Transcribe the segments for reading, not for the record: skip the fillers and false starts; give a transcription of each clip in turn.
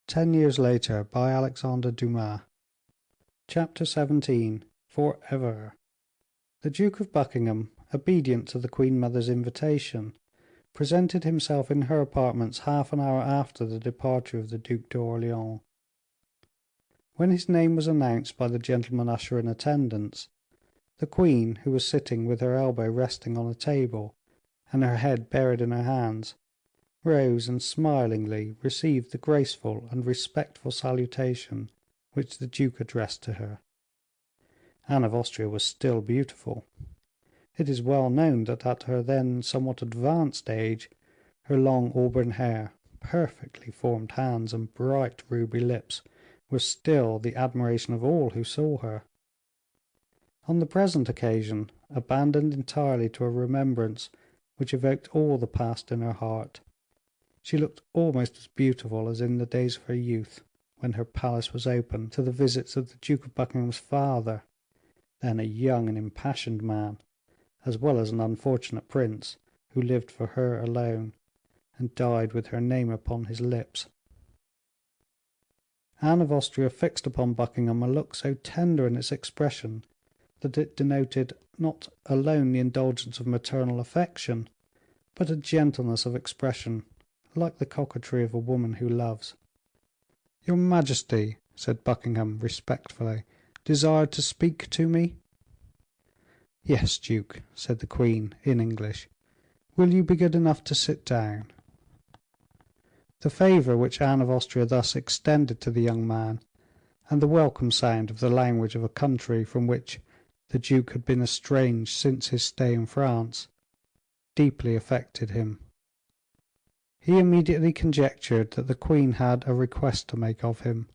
10 Years Later, by Alexandre Dumas. Chapter 17. For Ever. The Duke of Buckingham, obedient to the Queen Mother's invitation, presented himself in her apartments half an hour after the departure of the Duc d'Orleans. When his name was announced by the gentleman usher in attendance, the queen, who was sitting with her elbow resting on a table and her head buried in her hands, rose and smilingly received the graceful and respectful salutation which the duke addressed to her. Anne of Austria was still beautiful. It is well known that at her then somewhat advanced age, her long auburn hair, perfectly formed hands, and bright ruby lips were still the admiration of all who saw her. On the present occasion, abandoned entirely to a remembrance which evoked all the past in her heart, she looked almost as beautiful as in the days of her youth, when her palace was open to the visits of the Duke of Buckingham's father, then a young and impassioned man, as well as an unfortunate prince, who lived for her alone, and died with her name upon his lips. Anne of Austria fixed upon Buckingham a look so tender in its expression that it denoted not alone the indulgence of maternal affection, but a gentleness of expression like the coquetry of a woman who loves. "Your majesty," said Buckingham, respectfully, "desired to speak to me?" "Yes, duke," said the queen, in English. "Will you be good enough to sit down?" The favor which Anne of Austria thus extended to the young man, and the welcome sound of the language of a country from which the duke had been estranged since his stay in France, deeply affected him. He immediately conjectured that the queen had a request to make of him.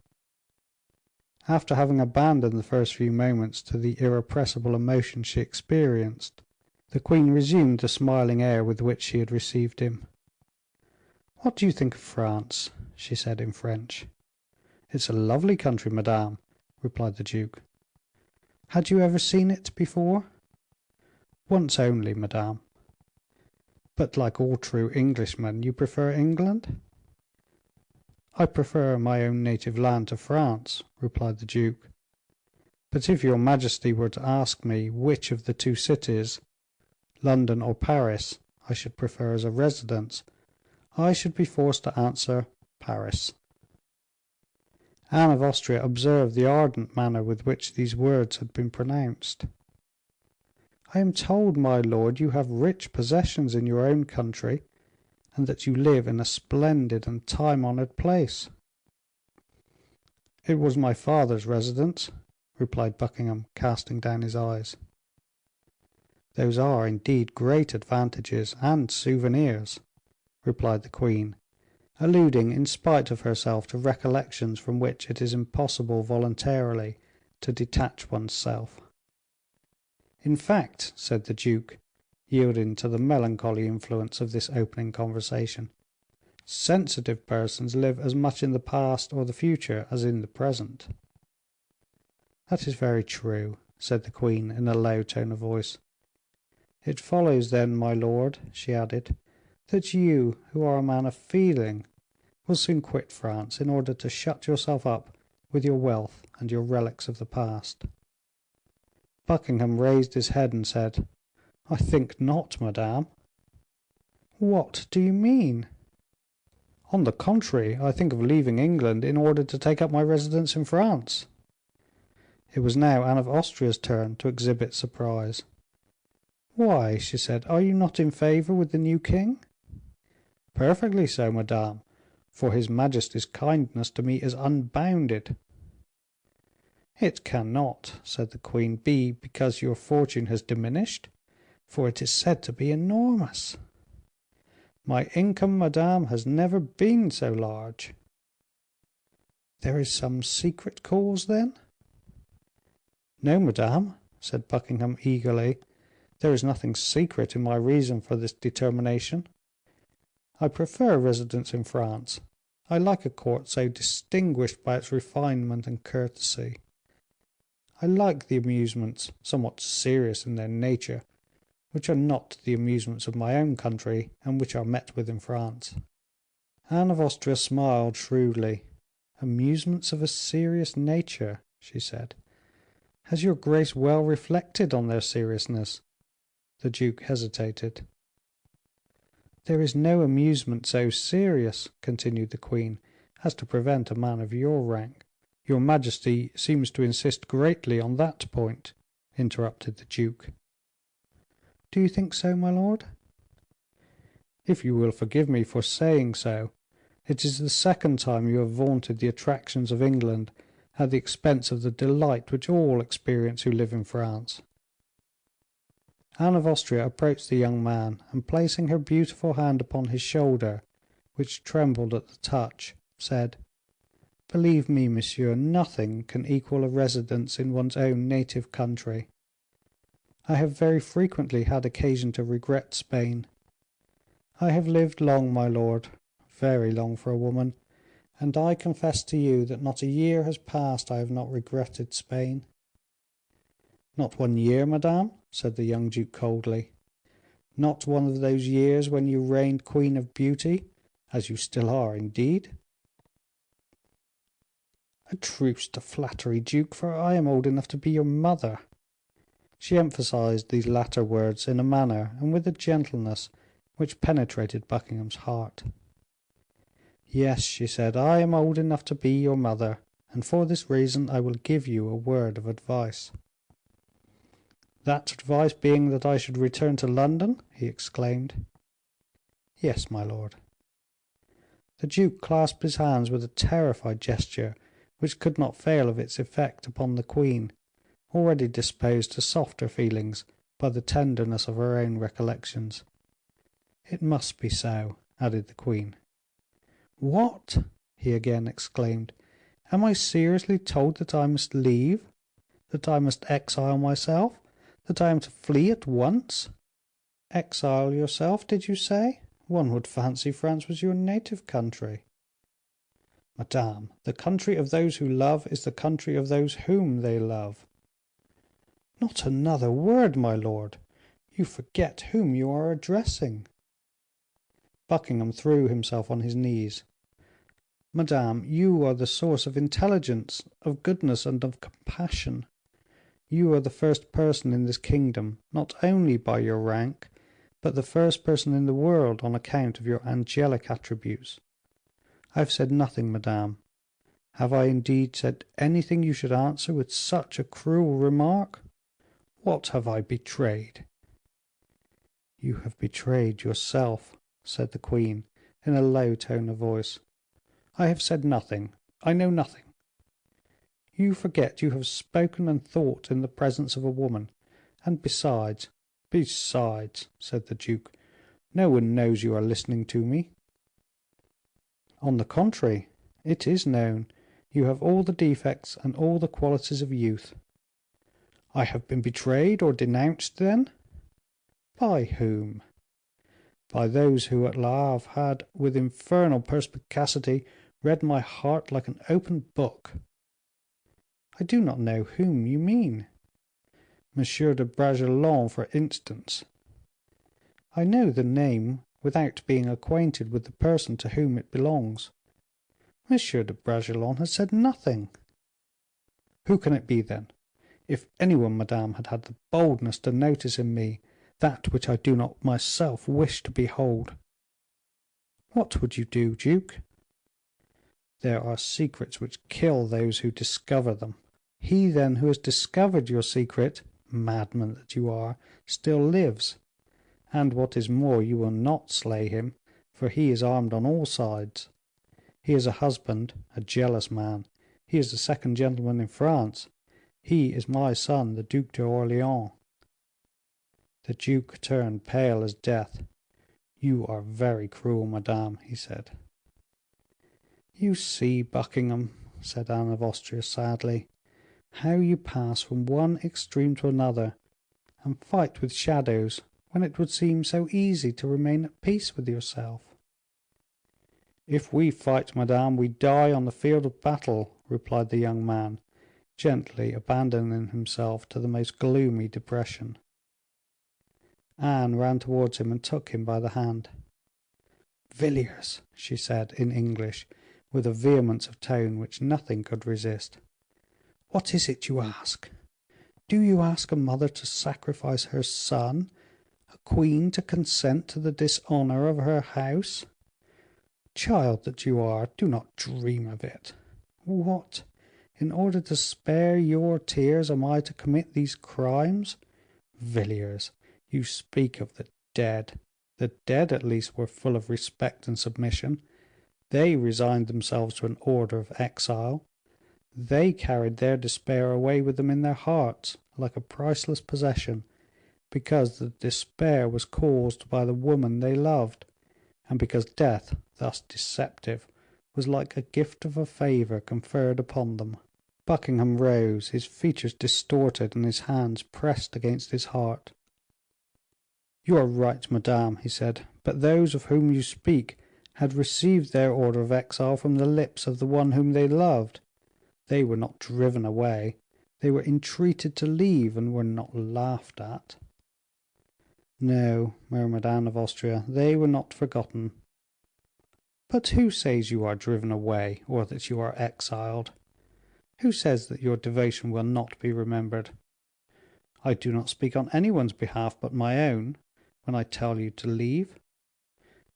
After having abandoned the first few moments to the irrepressible emotion she experienced, the queen resumed the smiling air with which she had received him. "What do you think of France?" she said in French. "It's a lovely country, madame," replied the duke. "Had you ever seen it before?" "Once only, madame." "But, like all true Englishmen, you prefer England?" "I prefer my own native land to France," replied the duke; "but if your majesty were to ask me which of the two cities, London or Paris, I should prefer as a residence, I should be forced to answer Paris." Anne of Austria observed the ardent manner with which these words had been pronounced. "I am told, my lord, you have rich possessions in your own country, and that you live in a splendid and time honored place." "It was my father's residence," replied Buckingham, casting down his eyes. "Those are, indeed, great advantages and souvenirs," replied the queen, alluding in spite of herself to recollections from which it is impossible voluntarily to detach one's self. "In fact," said the duke, yielding to the melancholy influence of this opening conversation, "sensitive persons live as much in the past or the future as in the present." "That is very true," said the queen, in a low tone of voice. "It follows, then, my lord," she added, "that you, who are a man of feeling, will soon quit France, in order to shut yourself up with your wealth and your relics of the past." Buckingham raised his head and said, "I think not, madame." "What do you mean?" "On the contrary, I think of leaving England in order to take up my residence in France." It was now Anne of Austria's turn to exhibit surprise. "Why," she said, "are you not in favor with the new king?" "Perfectly so, madame, for his majesty's kindness to me is unbounded." "It cannot," said the queen, "be because your fortune has diminished, for it is said to be enormous." "My income, madame, has never been so large." "There is some secret cause, then?" "No, madame," said Buckingham, eagerly, "there is nothing secret in my reason for this determination. I prefer residence in France. I like a court so distinguished by its refinement and courtesy. I like the amusements, somewhat serious in their nature, which are not the amusements of my own country, and which are met with in France." Anne of Austria smiled shrewdly. "Amusements of a serious nature," she said. "Has your Grace well reflected on their seriousness?" The duke hesitated. "There is no amusement so serious," continued the queen, "as to prevent a man of your rank " "Your majesty seems to insist greatly on that point," interrupted the duke. "Do you think so, my lord?" "If you will forgive me for saying so, it is the second time you have vaunted the attractions of England at the expense of the delight which all experience who live in France." Anne of Austria approached the young man, and placing her beautiful hand upon his shoulder, which trembled at the touch, said, "Believe me, monsieur, nothing can equal a residence in one's own native country. I have very frequently had occasion to regret Spain. I have lived long, my lord, very long for a woman, and I confess to you that not a year has passed I have not regretted Spain." "Not 1 year, madame?" said the young duke coldly. "Not one of those years when you reigned queen of beauty, as you still are, indeed?" "A truce to flattery, duke, for I am old enough to be your mother." She emphasized these latter words in a manner and with a gentleness which penetrated Buckingham's heart. "Yes," she said, "I am old enough to be your mother, and for this reason I will give you a word of advice." "That advice being that I should return to London?" he exclaimed. "Yes, my lord." The duke clasped his hands with a terrified gesture which could not fail of its effect upon the queen, already disposed to softer feelings by the tenderness of her own recollections. "It must be so," added the queen. "What!" he again exclaimed, "am I seriously told that I must leave, that I must exile myself, that I am to flee at once? Exile yourself, did you say? One would fancy France was your native country." "Madame, the country of those who love is the country of those whom they love." "Not another word, my lord; you forget whom you are addressing." Buckingham threw himself on his knees. "Madame, you are the source of intelligence, of goodness, and of compassion. You are the first person in this kingdom, not only by your rank, but the first person in the world on account of your angelic attributes. I have said nothing, madame. Have I indeed said anything you should answer with such a cruel remark? What have I betrayed?" "You have betrayed yourself," said the queen, in a low tone of voice. "I have said nothing, I know nothing." "You forget you have spoken and thought in the presence of a woman, and besides " "Besides," said the duke, "no one knows you are listening to me." "On the contrary, it is known; you have all the defects and all the qualities of youth." "I have been betrayed or denounced, then?" "By whom?" "By those who at Le Havre had, with infernal perspicacity, read my heart like an open book." "I do not know whom you mean." "M. de Bragelonne, for instance." "I know the name without being acquainted with the person to whom it belongs." "M. de Bragelonne has said nothing." "Who can it be, then? If any one, madame, had had the boldness to notice in me that which I do not myself wish to behold." "What would you do, duke?" "There are secrets which kill those who discover them. He, then, who has discovered your secret, madman that you are, still lives; and, what is more, you will not slay him, for he is armed on all sides. He is a husband, a jealous man; he is the second gentleman in France; he is my son, the Duc d'Orleans." The duke turned pale as death. "You are very cruel, madame," he said. "You see, Buckingham," said Anne of Austria, sadly, "how you pass from one extreme to another, and fight with shadows when it would seem so easy to remain at peace with yourself." "If we fight, madame, we die on the field of battle," replied the young man, gently abandoning himself to the most gloomy depression. Anne ran towards him and took him by the hand. "Villiers," she said, in English, with a vehemence of tone which nothing could resist. "What is it you ask? Do you ask a mother to sacrifice her son, a queen to consent to the dishonor of her house? Child that you are, do not dream of it. What! In order to spare your tears, am I to commit these crimes? Villiers, you speak of the dead. The dead, at least, were full of respect and submission. They resigned themselves to an order of exile. They carried their despair away with them in their hearts, like a priceless possession, because the despair was caused by the woman they loved, and because death, thus deceptive, was like a gift of a favor conferred upon them." Buckingham rose, his features distorted, and his hands pressed against his heart. "You are right, madame," he said, "but those of whom you speak had received their order of exile from the lips of the one whom they loved. They were not driven away, they were entreated to leave, and were not laughed at." "No," murmured Anne of Austria, "they were not forgotten." "But who says you are driven away, or that you are exiled? Who says that your devotion will not be remembered? I do not speak on any one's behalf but my own, when I tell you to leave.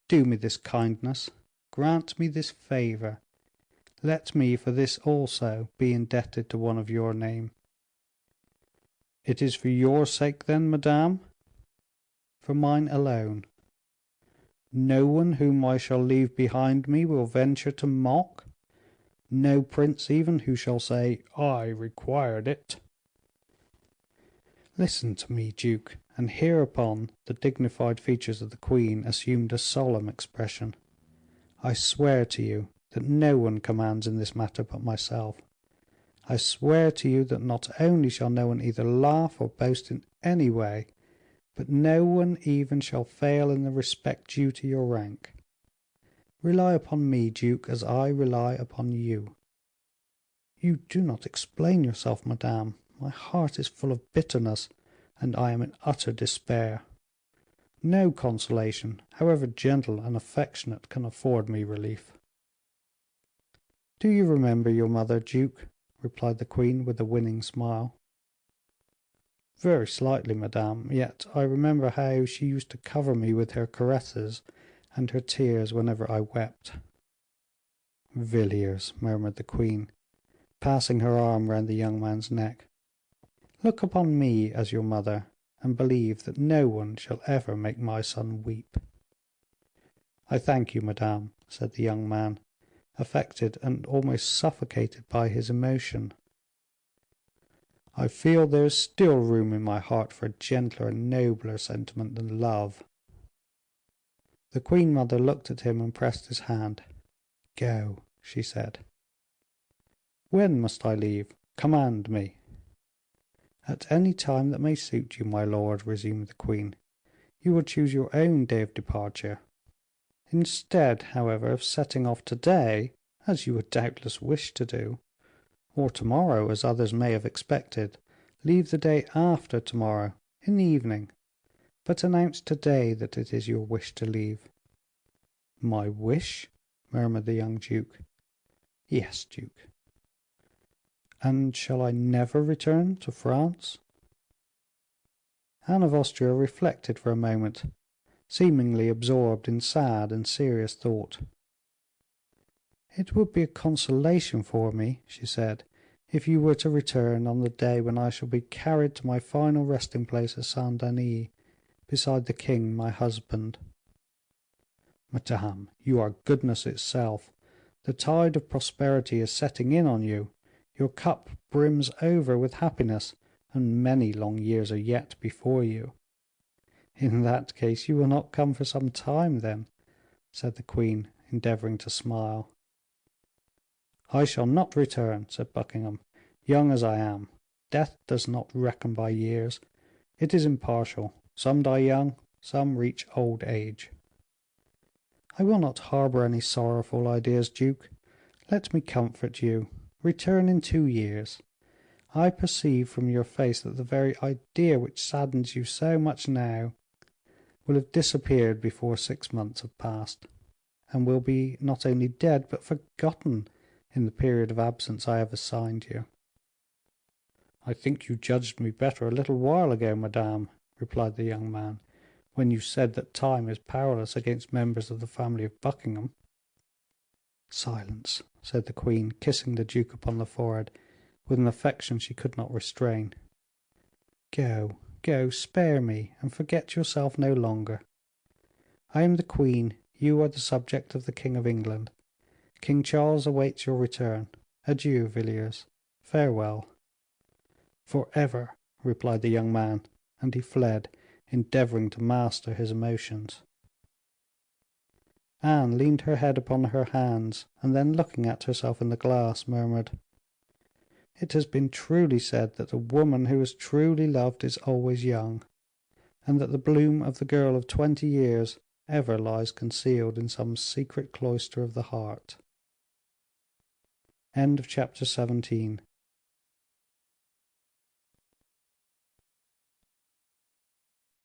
Do me this kindness, grant me this favor. Let me, for this also, be indebted to one of your name." "It is for your sake, then, madame?" "For mine alone." "No one whom I shall leave behind me will venture to mock? No prince, even, who shall say, 'I required it'?" "Listen to me, duke," and hereupon the dignified features of the queen assumed a solemn expression. "I swear to you that no one commands in this matter but myself. I swear to you that not only shall no one either laugh or boast in any way, but no one even shall fail in the respect due to your rank. Rely upon me, duke, as I rely upon you." "You do not explain yourself, madame. My heart is full of bitterness, and I am in utter despair. No consolation, however gentle and affectionate, can afford me relief." "Do you remember your mother, duke?" replied the queen, with a winning smile. "Very slightly, madame, yet I remember how she used to cover me with her caresses and her tears whenever I wept." "Villiers," murmured the queen, passing her arm round the young man's neck, "look upon me as your mother, and believe that no one shall ever make my son weep." "I thank you, madame," said the young man, affected and almost suffocated by his emotion. "I feel there is still room in my heart for a gentler and nobler sentiment than love." The queen mother looked at him and pressed his hand. "Go," she said. "When must I leave? Command me." "At any time that may suit you, my lord," resumed the queen. "You will choose your own day of departure. Instead, however, of setting off to day, as you would doubtless wish to do, or to morrow, as others may have expected, leave the day after to morrow, in the evening, but announce to day that it is your wish to leave." "My wish?" murmured the young duke. "Yes, duke." "And shall I never return to France?" Anne of Austria reflected for a moment, seemingly absorbed in sad and serious thought. "It would be a consolation for me," she said, "if you were to return on the day when I shall be carried to my final resting place at Saint Denis, beside the king, my husband." "Madame, you are goodness itself. The tide of prosperity is setting in on you, your cup brims over with happiness, and many long years are yet before you." "In that case you will not come for some time, then?" said the queen, endeavoring to smile. "I shall not return," said Buckingham, "young as I am. Death does not reckon by years, it is impartial; some die young, some reach old age." "I will not harbor any sorrowful ideas, duke. Let me comfort you. Return in 2 years. I perceive from your face that the very idea which saddens you so much now will have disappeared before 6 months have passed. and will be not only dead, but forgotten in the period of absence I have assigned you." "I think you judged me better a little while ago, madame," replied the young man, "when you said that time is powerless against members of the family of Buckingham." "Silence," said the queen, kissing the duke upon the forehead with an affection she could not restrain. "Go, go, spare me, and forget yourself no longer. I am the queen, you are the subject of the king of England. King Charles awaits your return. Adieu, Villiers, farewell." "Forever," replied the young man, and he fled, endeavoring to master his emotions. Anne leaned her head upon her hands, and then looking at herself in the glass, murmured, "It has been truly said that a woman who is truly loved is always young, and that the bloom of the girl of 20 years ever lies concealed in some secret cloister of the heart." Chapter 18.